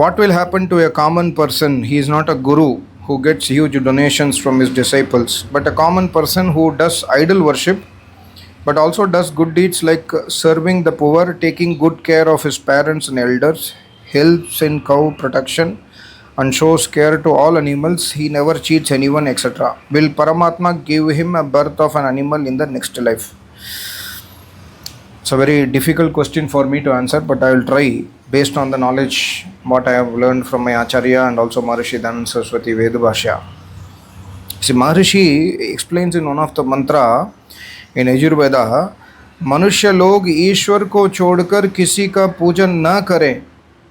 What will happen to a common person? He is not a guru who gets huge donations from his disciples, but a common person who does idol worship but also does good deeds like serving the poor, taking good care of his parents and elders, helps in cow protection, and shows care to all animals. He never cheats anyone, etc. Will Paramatma give him a birth of an animal in the next life? It's a very difficult question for me to answer, but I will try based on the knowledge what I have learned from my Acharya and also Maharishi Dhanand Saraswati Veda Bhashya. See, Maharishi explains in one of the mantra in Yajurveda, मनुष्य लोग ईश्वर को छोड़कर किसी का पूजन न करें,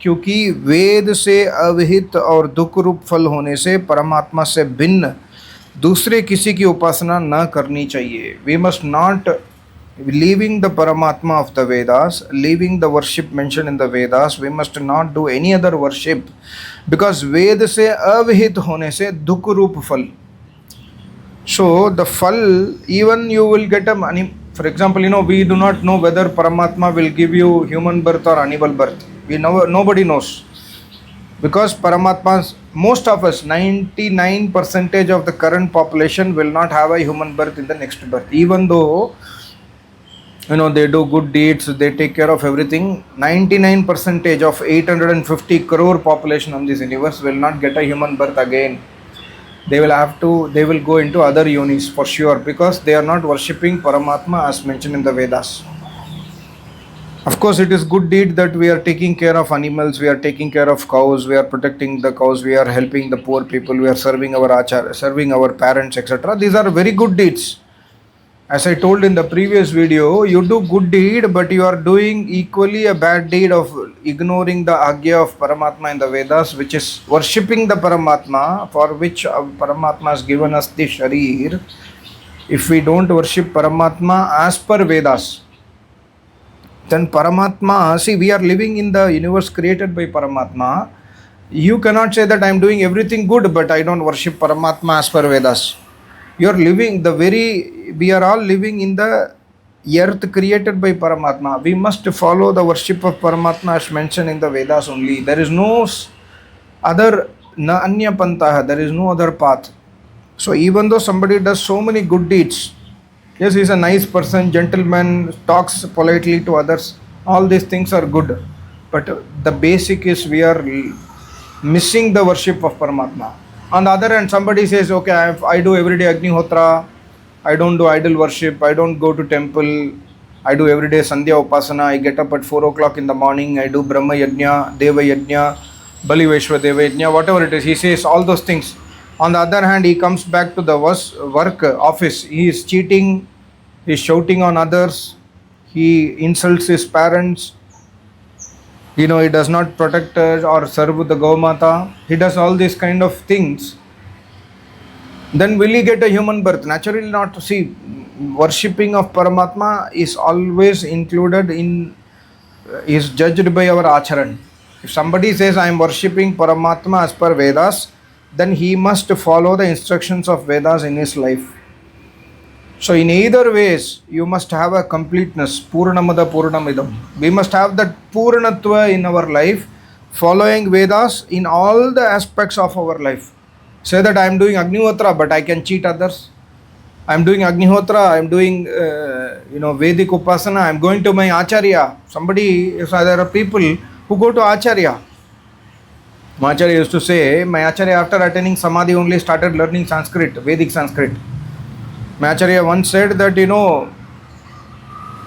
क्योंकि वेद से अविहित और दुख रूप फल होने से परमात्मा से भिन्न दूसरे किसी की उपासना न करनी चाहिए. We must not, leaving the Paramatma of the Vedas, leaving the worship mentioned in the Vedas, we must not do any other worship, because वेद से अविहित होने से दुख रूप फल. So the fal, even you will get a, for example, we do not know whether Paramatma will give you human birth or animal birth. Nobody knows. Because Paramatma, most of us, 99% of the current population will not have a human birth in the next birth. Even though, they do good deeds, they take care of everything, 99% of 850 crore population of this universe will not get a human birth again. They will go into other yonis for sure, because they are not worshipping Paramatma as mentioned in the Vedas. Of course, it is good deed that we are taking care of animals, we are taking care of cows, we are protecting the cows, we are helping the poor people, we are serving our achar, serving our parents, etc. These are very good deeds. As I told in the previous video, you do good deed, but you are doing equally a bad deed of ignoring the Agya of Paramatma in the Vedas, which is worshipping the Paramatma, for which Paramatma has given us the Sharir. If we don't worship Paramatma as per Vedas, then Paramatma, see, we are living in the universe created by Paramatma. You cannot say that I am doing everything good, but I don't worship Paramatma as per Vedas. You are living we are all living in the earth created by Paramatma. We must follow the worship of Paramatma as mentioned in the Vedas only. There is no other, na anya pantaha, there is no other path. So even though somebody does so many good deeds, yes, he is a nice person, gentleman, talks politely to others, all these things are good. But the basic is we are missing the worship of Paramatma. On the other hand, somebody says, okay, I do everyday Agnihotra, I don't do idol worship, I don't go to temple, I do everyday Sandhya Upasana, I get up at 4 o'clock in the morning, I do Brahma Yajna, Deva Yajna, Bali Vaishwa Deva Yajna, whatever it is, he says all those things. On the other hand, he comes back to the work office, he is cheating, he is shouting on others, he insults his parents, he does not protect or serve the Gaumata, he does all these kind of things. Then will he get a human birth? Naturally not. See, worshipping of Paramatma is always included in, is judged by our acharan. If somebody says I am worshipping Paramatma as per Vedas, then he must follow the instructions of Vedas in his life. So in either ways, you must have a completeness, Purnamada Purnamidam. We must have that Purnatva in our life, following Vedas in all the aspects of our life. Say that I am doing Agnihotra, but I can cheat others. I am doing Agnihotra, I am doing, Vedic Upasana, I am going to my Acharya. There are people who go to Acharya. My Acharya used to say, my Acharya after attending Samadhi only started learning Sanskrit, Vedic Sanskrit. My Acharya once said that,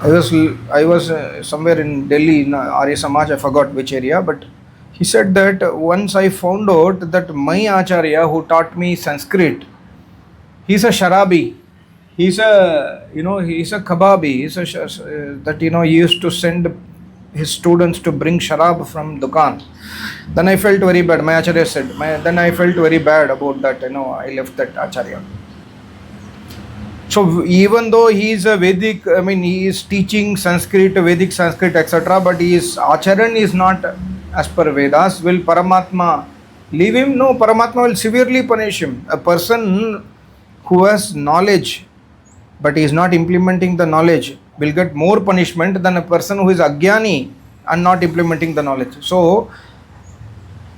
I was somewhere in Delhi, in Arya Samaj, I forgot which area, but he said that once I found out that my Acharya who taught me Sanskrit, he's a Sharabi, he's a Kababi, he used to send his students to bring Sharab from Dukan. Then I felt very bad, my Acharya said, then I felt very bad about that, I left that Acharya. So even though he is a Vedic, he is teaching Sanskrit, Vedic Sanskrit, etc., but his acharan is not as per Vedas. Will Paramatma leave him? No, Paramatma will severely punish him. A person who has knowledge, but is not implementing the knowledge, will get more punishment than a person who is Agyani and not implementing the knowledge. So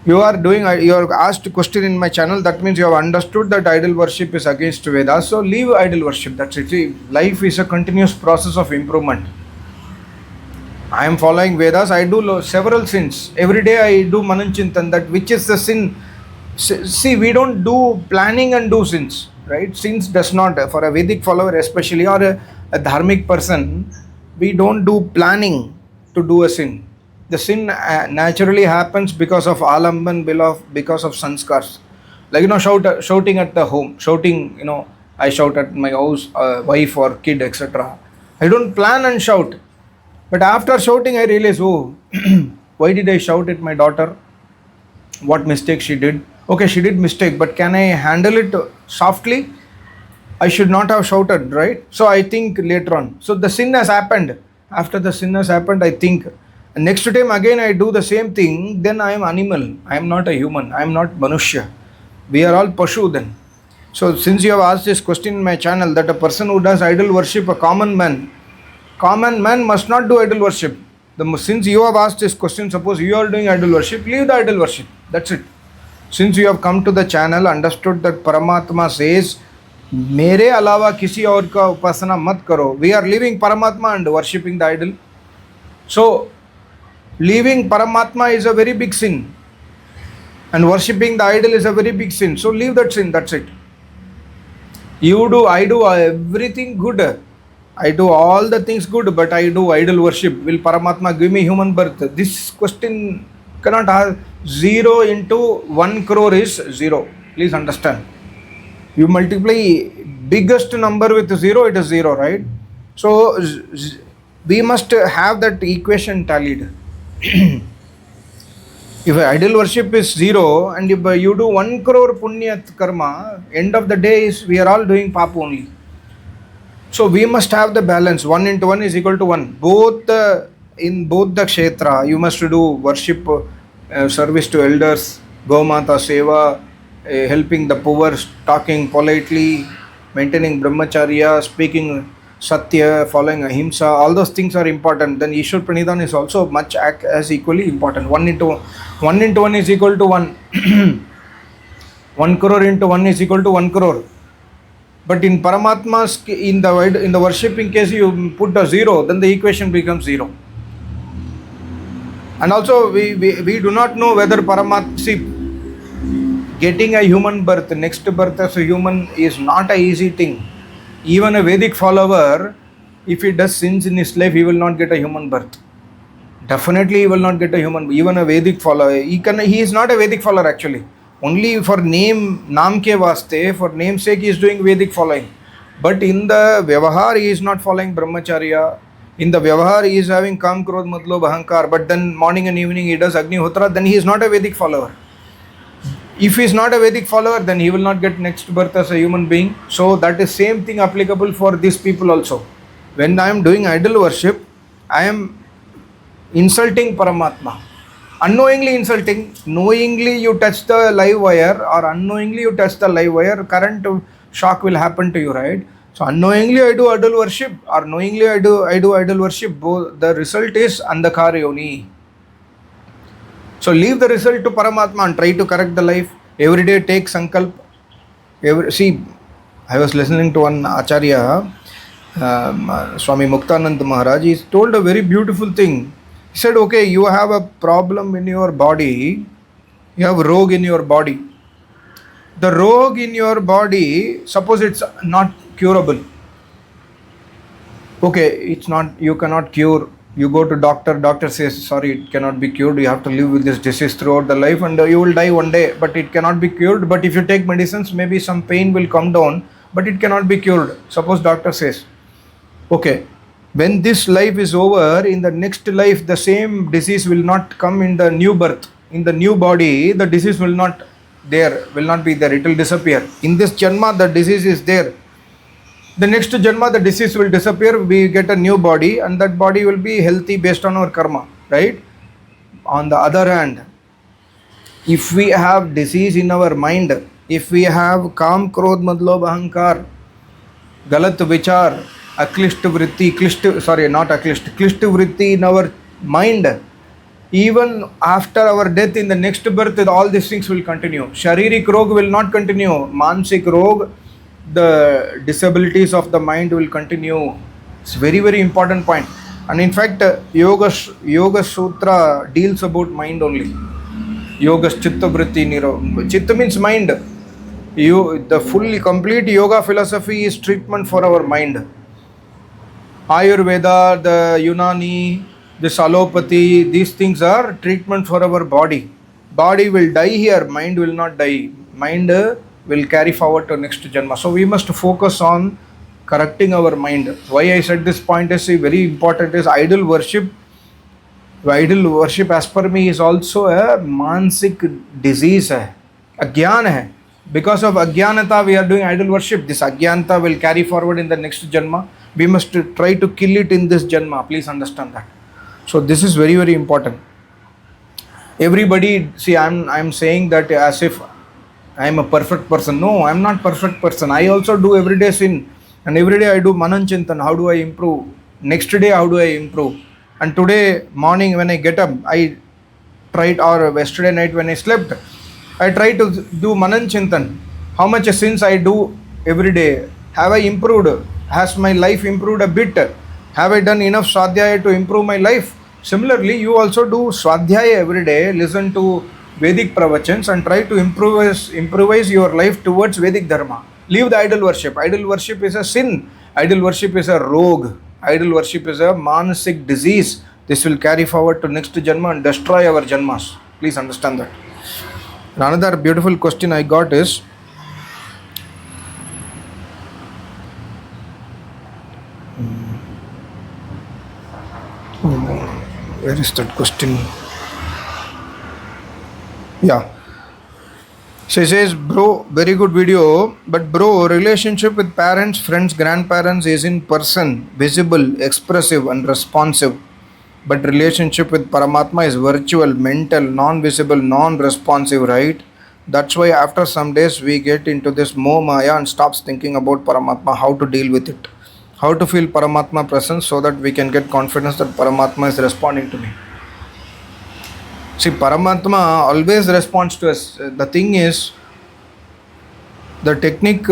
You are doing, you are asked a question in my channel, that means you have understood that idol worship is against Vedas, so leave idol worship, that's it. See, life is a continuous process of improvement. I am following Vedas, I do several sins. Every day I do Mananchintan, that which is the sin. See, we don't do planning and do sins, right? Sins does not, for a Vedic follower especially, or a dharmic person, we don't do planning to do a sin. The sin naturally happens because of alamban, because of sanskars. Like, shouting at the home, shouting, I shout at my house, wife or kid, etc. I don't plan and shout. But after shouting, I realize, oh, why did I shout at my daughter? What mistake she did? Okay, she did mistake, but can I handle it softly? I should not have shouted, right? So I think later on. So the sin has happened. After the sin has happened, I think. And next time again I do the same thing, then I am animal. I am not a human. I am not Manushya. We are all Pashu then. So since you have asked this question in my channel, that a person who does idol worship, a common man must not do idol worship. Since you have asked this question, suppose you are doing idol worship, leave the idol worship. That's it. Since you have come to the channel, understood that Paramatma says, मेरे अलावा किसी और का उपासना मत करो. We are leaving Paramatma and worshipping the idol. So, leaving Paramatma is a very big sin. And worshipping the idol is a very big sin. So, leave that sin, that's it. You do, I do everything good. I do all the things good, but I do idol worship. Will Paramatma give me human birth? This question cannot have. 0 into 1 crore is 0. Please understand. You multiply biggest number with 0, it is 0, right? So we must have that equation tallied. If idol worship is 0 and if you do 1 crore punyat karma, end of the day is we are all doing pap only. So we must have the balance. 1 into 1 is equal to 1. In both the kshetra, you must do worship, service to elders, Gomata Seva, helping the poor, talking politely, maintaining brahmacharya, speaking satya, following ahimsa, all those things are important. Then Ishwar Pranidhan is also much as equally important. 1 into 1 is equal to 1. 1 crore into 1 is equal to 1 crore. But in Paramatma's, in the worshipping case, you put a 0, then the equation becomes 0. And also, we do not know whether getting a human birth, next birth as a human is not an easy thing. Even a Vedic follower, if he does sins in his life, he will not get a human birth. Definitely he will not get a human, even a Vedic follower. He is not a Vedic follower actually. Only for naam ke vaste, for namesake he is doing Vedic following. But in the Vyavahar, he is not following Brahmacharya. In the Vyavahar, he is having Kam, Krodh, Mad, Lobh, Ahankar. But then morning and evening he does Agnihotra, then he is not a Vedic follower. If he is not a Vedic follower, then he will not get next birth as a human being. So that is same thing applicable for these people also. When I am doing idol worship, I am insulting Paramatma. Unknowingly insulting. Knowingly you touch the live wire or unknowingly you touch the live wire, current shock will happen to you, right? So unknowingly I do idol worship or knowingly I do idol worship, both the result is Andhakar Yoni. So leave the result to Paramatma and try to correct the life. Every day take sankalp. See, I was listening to one Acharya, Swami Muktanand Maharaj. He told a very beautiful thing. He said, okay, you have a problem in your body. You have rogue in your body. The rogue in your body, suppose it's not curable. Okay, it's not, you cannot cure. You go to doctor says, sorry, it cannot be cured. You have to live with this disease throughout the life and you will die one day, but it cannot be cured. But if you take medicines, maybe some pain will come down, but it cannot be cured. Suppose doctor says, okay, when this life is over, in the next life, the same disease will not come in the new birth. In the new body, the disease will not be there. It will disappear. In this janma, the disease is there. The next janma, the disease will disappear. We get a new body and that body will be healthy based on our karma, right? On the other hand, if we have disease in our mind, if we have Kam, Krodh, Mad, Lobh, Ahankar, Galat Vichar, Klishta Vritti in our mind, even after our death, in the next birth, all these things will continue. Sharirik rog will not continue. Mansik rog, the disabilities of the mind will continue. It's very, very important point. And in fact, yoga sutra deals about mind only. Yoga chitta vritti niro. Chitta means mind. The fully complete yoga philosophy is treatment for our mind. Ayurveda, the Unani, this allopathy, these things are treatment for our body. Body will die here, mind will not die. Mind will carry forward to next janma. So we must focus on correcting our mind. Why I said this point is very important is idol worship. Idol worship as per me is also a mansik disease hai, agyan hai. Because of agyanata we are doing idol worship. This agyanata will carry forward in the next janma. We must try to kill it in this janma. Please understand that. So this is very, very important. Everybody, see, I'm saying that as if I am a perfect person. No, I am not perfect person. I also do everyday sin, and every day I do manan chintan. How do I improve? Next day, how do I improve? And today morning when I get up, I tried, or yesterday night when I slept, I try to do manan chintan. How much sins I do every day? Have I improved? Has my life improved a bit? Have I done enough swadhyaya to improve my life? Similarly, you also do swadhyaya every day. Listen to Vedic pravachans and try to improvise your life towards Vedic dharma. Leave the idol worship. Idol worship is a sin. Idol worship is a rogue. Idol worship is a manasik disease. This will carry forward to next janma and destroy our janmas. Please understand that. Another beautiful question I got is, where is that question? Yeah. She says, bro, very good video, but bro, relationship with parents, friends, grandparents is in person, visible, expressive and responsive. But relationship with Paramatma is virtual, mental, non-visible, non-responsive, right? That's why after some days we get into this moh maya and stops thinking about Paramatma, how to deal with it. How to feel Paramatma presence so that we can get confidence that Paramatma is responding to me. See, Paramatma always responds to us. The thing is, the technique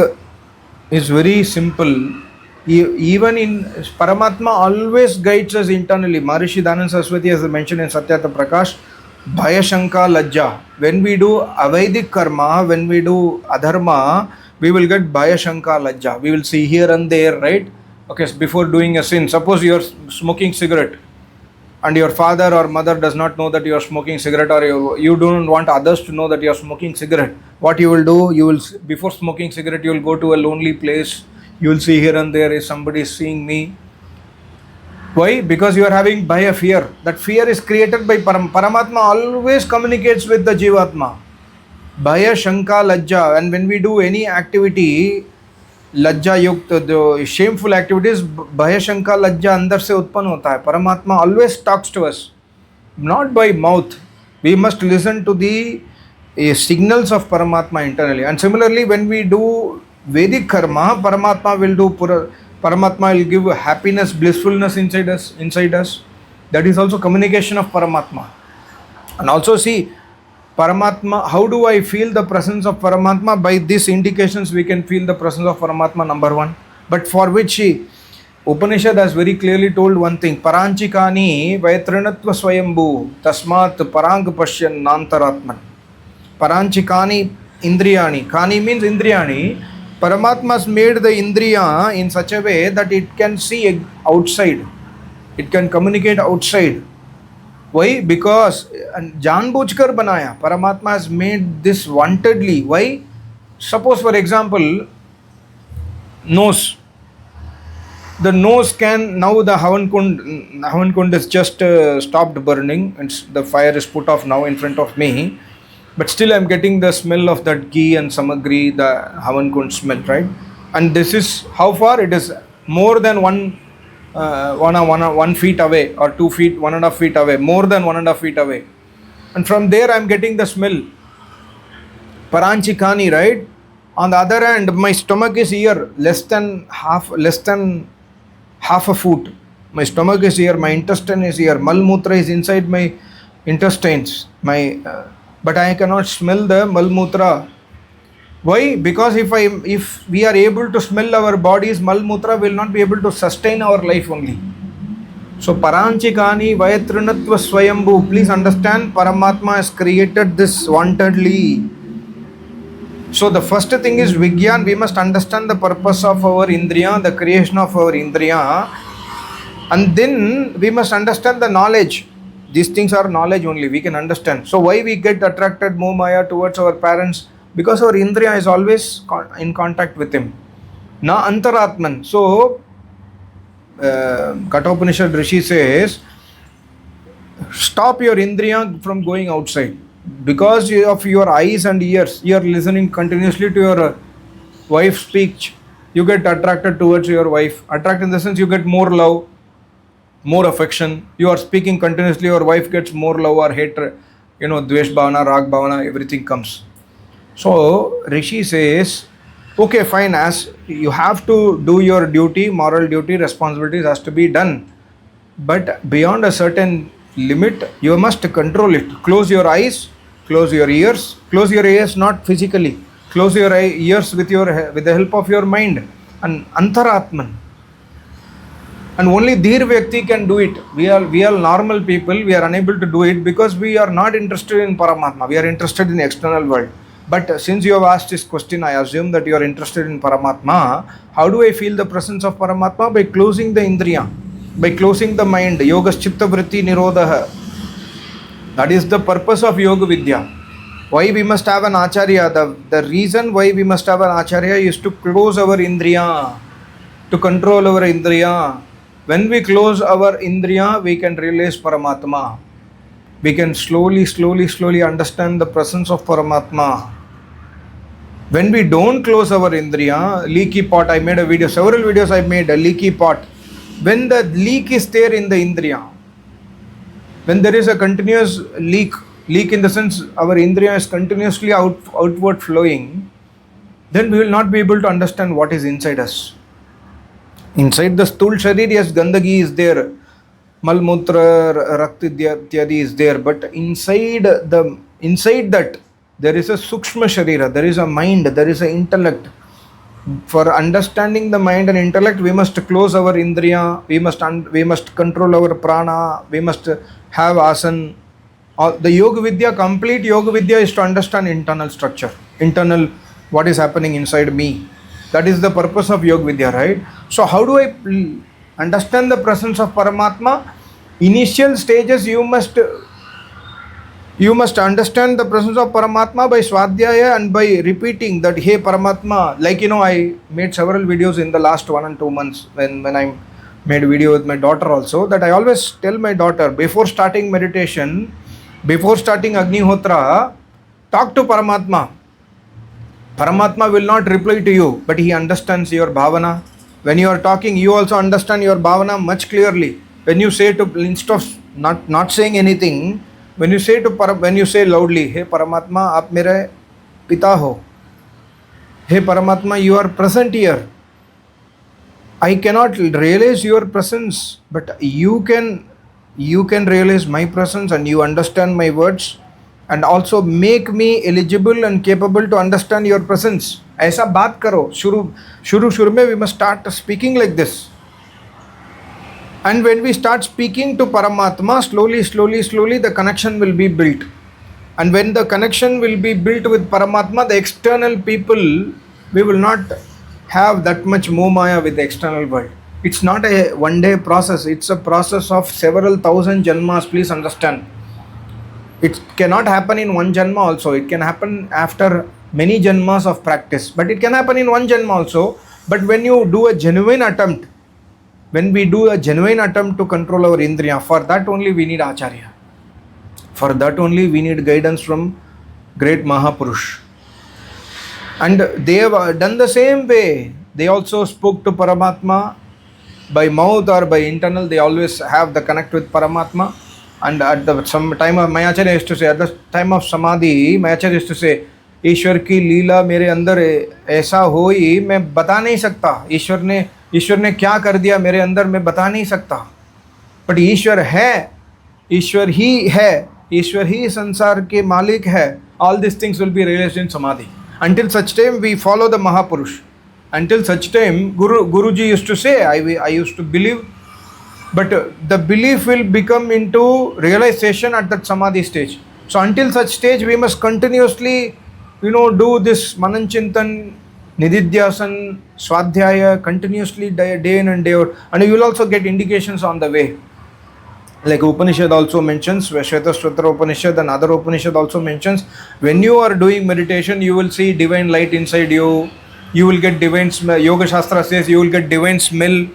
is very simple. Even in Paramatma always guides us internally. Maharishi Dhananda Saraswati has mentioned in Satyata Prakash, Bhaya Shanka Lajja. When we do Avaidik karma, when we do adharma, we will get Bhaya Shanka Lajja. We will see here and there, right? Okay, so before doing a sin, suppose you are smoking cigarette and your father or mother does not know that you are smoking cigarette, or you don't want others to know that you are smoking cigarette. What you will do, you will, before smoking cigarette, you will go to a lonely place. You will see here and there, is somebody seeing me. Why? Because you are having bhaya, fear. That fear is created by Paramatma always communicates with the Jivatma. Bhaya, Shanka, Lajja. And when we do any activity, लज्जा युक्त जो shameful activities, भय शंका लज्जा अंदर से उत्पन्न होता है. Paramatma always talks to us, not by mouth. We must listen to the signals of Paramatma internally. And similarly, when we do Vedic karma, Paramatma will give happiness, blissfulness inside us. That is also communication of Paramatma. And also see, Paramatma, how do I feel the presence of Paramatma? By these indications we can feel the presence of Paramatma, number one. But for which Upanishad has very clearly told one thing, Paranchikani Vaitranatva Swayambhu Tasmat Parang Pashyan Nantaratman. Paranchikani Indriyani. Kani means Indriyani. Paramatma has made the Indriya in such a way that it can see outside. It can communicate outside. Why? Because जानबूझकर बनाया. Paramatma has made this wantedly. Why? Suppose for example, nose. The nose can, now the Havan Kund is just stopped burning. The fire is put off now in front of me. But still I am getting the smell of that ghee and samagri, the Havan Kund smell, right? And this is how far? It is more than 1 feet away, or 2 feet, 1.5 feet away, more than 1.5 feet away. And from there I am getting the smell. Paranchikani, right? On the other hand, my stomach is here, less than half a foot. My stomach is here, my intestine is here, Malmutra is inside my intestines, but I cannot smell the malmutra. Why? Because if we are able to smell our bodies, malmutra will not be able to sustain our life only. So Paranchikani Vayatrinatva Swayambhu, please understand, Paramatma has created this wantedly. So the first thing is Vigyan, we must understand the purpose of our Indriya, the creation of our Indriya, and then we must understand the knowledge. These things are knowledge only, we can understand. So why we get attracted Momaya towards our parents? Because our Indriya is always in contact with him. Na Antaratman. So Kathopanishad Rishi says, stop your Indriya from going outside. Because of your eyes and ears, you are listening continuously to your wife's speech. You get attracted towards your wife. Attract in the sense you get more love, more affection. You are speaking continuously, your wife gets more love or hatred. Dvesh bhavana, rag bhavana, everything comes. So Rishi says, okay, fine, as you have to do your duty, moral duty, responsibilities has to be done. But beyond a certain limit, you must control it. Close your eyes, close your ears not physically, close your ears with the help of your mind, and Antaratman. And only Dhir Vyakti can do it. We are normal people, we are unable to do it because we are not interested in Paramatma, we are interested in the external world. But since you have asked this question, I assume that you are interested in Paramatma. How do I feel the presence of Paramatma? By closing the Indriya, by closing the mind. Yogas Chitta Vritti Nirodha. That is the purpose of Yoga Vidya. Why we must have an Acharya? The reason why we must have an Acharya is to close our Indriya, to control our Indriya. When we close our Indriya, we can realize Paramatma. We can slowly understand the presence of Paramatma. When we don't close our Indriya, leaky pot, I made a video, several videos I made, a leaky pot. When the leak is there in the Indriya, when there is a continuous leak in the sense our Indriya is continuously outward flowing, then we will not be able to understand what is inside us. Inside the Sthul Sharir, yes, Gandagi is there, Malmutra, Rakti Ityadi is there, but inside that there is a Sukshma Sharira, there is a mind, there is an intellect. For understanding the mind and intellect, we must close our Indriya, we must control our prana, we must have asan. The Yoga Vidya, complete Yoga Vidya is to understand internal structure, internal what is happening inside me. That is the purpose of Yoga Vidya, right? So how do I understand the presence of Paramatma? Initial stages, you must understand the presence of Paramatma by Swadhyaya and by repeating that, hey Paramatma, like I made several videos in the last 1 and 2 months when I made a video with my daughter also, that I always tell my daughter, before starting meditation, before starting Agnihotra, talk to Paramatma. Paramatma will not reply to you, but he understands your bhavana. When you are talking, you also understand your bhavana much clearly. When you say instead of not saying anything, when you say loudly, hey Paramatma, aap mere pita ho. Hey Paramatma, you are present here. I cannot realize your presence, but you can realize my presence and you understand my words and also make me eligible and capable to understand your presence. ऐसा बात करो. शुरू में we must start speaking like this. And when we start speaking to Paramatma, slowly the connection will be built. And when the connection will be built with Paramatma, the external people, we will not have that much momaya with the external world. It's not a one-day process. It's a process of several thousand janmas. Please understand. It cannot happen in one janma also. It can happen after many janmas of practice. But it can happen in one janma also. But when you do a genuine attempt, when we do a genuine attempt to control our indriya, for that only we need Acharya. For that only we need guidance from great Mahapurush. And they have done the same way. They also spoke to Paramatma by mouth or by internal. They always have the connect with Paramatma. And at some time of my Acharya used to say, at the time of Samadhi, my Acharya used to say, ईश्वर की लीला मेरे अंदर ऐसा होई मैं बता नहीं सकता. ईश्वर ने क्या कर दिया मेरे अंदर मैं बता नहीं सकता. बट ईश्वर है, ईश्वर ही है, ईश्वर ही संसार के मालिक है, all these things will be realized in samadhi. Until such time we follow the Mahapurush. Until such time, Guruji used to say, I used to believe, but the belief will become into realization at that samadhi stage. So until such stage, we must continuously, do this Mananchintan, Nididhyasan, Swadhyaya, continuously day in and day out. And you will also get indications on the way. Like Upanishad also mentions, Shvetashvatra Upanishad and other Upanishad also mentions, when you are doing meditation, you will see divine light inside you. You will get divine smell. Yoga Shastra says you will get divine smell.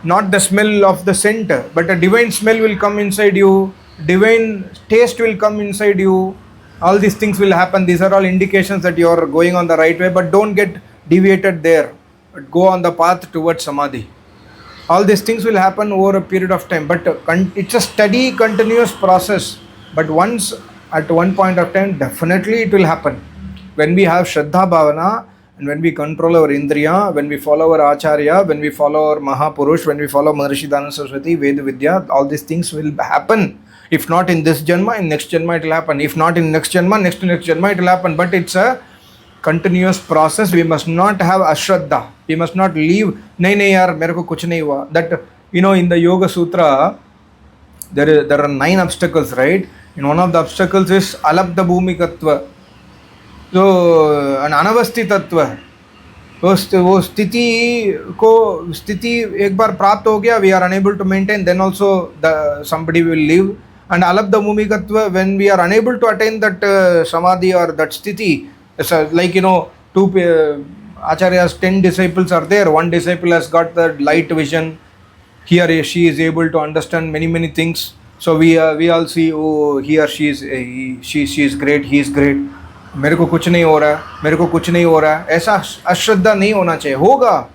Not the smell of the scent, but a divine smell will come inside you. Divine taste will come inside you. All these things will happen. These are all indications that you are going on the right way, but don't get deviated there. But go on the path towards samadhi. All these things will happen over a period of time, but it's a steady, continuous process. But once, at one point of time, definitely it will happen. When we have Shraddha Bhavana, and when we control our Indriya, when we follow our Acharya, when we follow our Mahapurush, when we follow Maharishi Dhananda Saraswati, Veda Vidya, all these things will happen. If not in this Janma, in next Janma it will happen. If not in next Janma, next to next Janma it will happen. But it's a continuous process. We must not have Ashraddha. We must not leave, nahi yaar, mere ko kuch nahi hua. That, in the Yoga Sutra, there are 9 obstacles, right? And one of the obstacles is Alabdha Bhumikatva. So, an Anavasthitatva. वो स्थिति एक बार प्राप्त हो गया, we are unable to maintain, then also somebody will leave. And alabdha mumikatva, when we are unable to attain that samadhi or that sthiti, like two acharyas, 10 disciples are there. One disciple has got the light vision. He or she is able to understand many things. So we all see, oh, he or she is great, he is great. मेरे को कुछ नहीं हो रहा है, मेरे को कुछ नहीं हो रहा है, ऐसा अश्रद्धा नहीं होना चाहिए. होगा,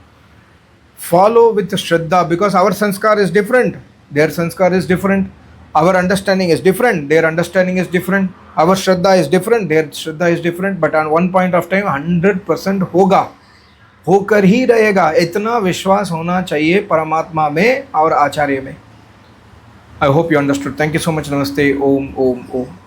follow with Shraddha, because our sanskar is different, their sanskar is different, our understanding is different, their understanding is different, our Shraddha is different, their Shraddha is different. But on one point of time 100% होगा, होकर ही रहेगा. इतना विश्वास होना चाहिए परमात्मा में और आचार्य में. I hope you understood. Thank you so much. Namaste. Om.